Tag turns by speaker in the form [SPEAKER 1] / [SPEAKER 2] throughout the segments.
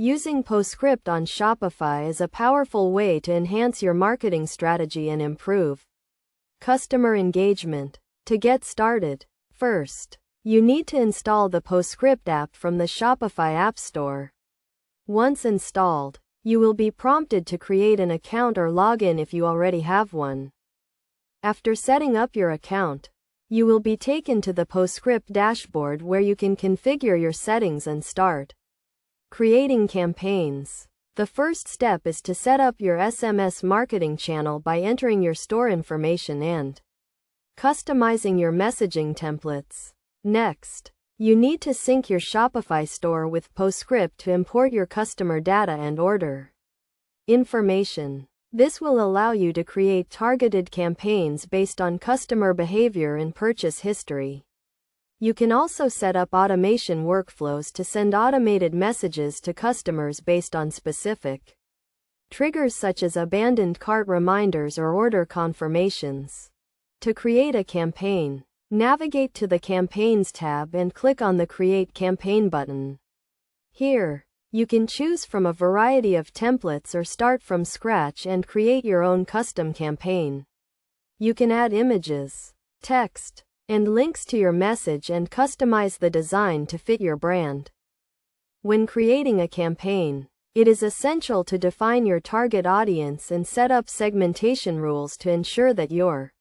[SPEAKER 1] Using Postscript on Shopify is a powerful way to enhance your marketing strategy and improve customer engagement. To get started, first, you need to install the Postscript app from the Shopify App Store. Once installed, you will be prompted to create an account or log in if you already have one. After setting up your account, you will be taken to the Postscript dashboard where you can configure your settings and start creating campaigns. The first step is to set up your SMS marketing channel by entering your store information and customizing your messaging templates. Next, you need to sync your Shopify store with Postscript to import your customer data and order information. This will allow you to create targeted campaigns based on customer behavior and purchase history. You can also set up automation workflows to send automated messages to customers based on specific triggers such as abandoned cart reminders or order confirmations. To create a campaign, navigate to the Campaigns tab and click on the Create Campaign button. Here, you can choose from a variety of templates or start from scratch and create your own custom campaign. You can add images, text, and links to your message and customize the design to fit your brand. When creating a campaign, it is essential to define your target audience and set up segmentation rules to ensure that your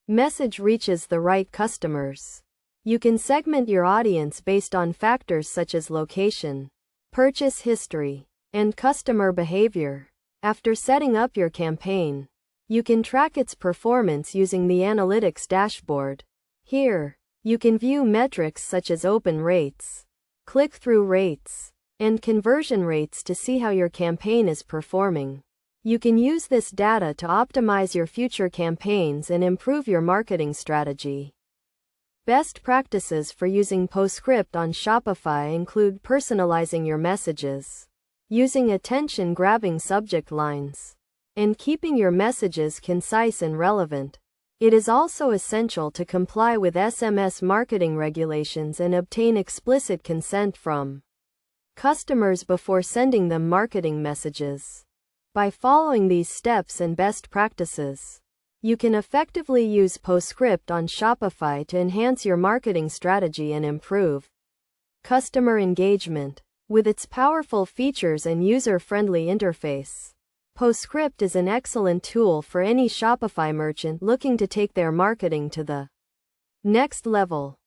[SPEAKER 1] message reaches the right customers. You can segment your audience based on factors such as location, purchase history, and customer behavior. After setting up your campaign, you can track its performance using the Analytics dashboard. Here, you can view metrics such as open rates, click-through rates, and conversion rates to see how your campaign is performing. You can use this data to optimize your future campaigns and improve your marketing strategy. Best practices for using Postscript on Shopify include personalizing your messages, using attention-grabbing subject lines, and keeping your messages concise and relevant. It is also essential to comply with SMS marketing regulations and obtain explicit consent from customers before sending them marketing messages. By following these steps and best practices, you can effectively use Postscript on Shopify to enhance your marketing strategy and improve customer engagement. With its powerful features and user-friendly interface, Postscript is an excellent tool for any Shopify merchant looking to take their marketing to the next level.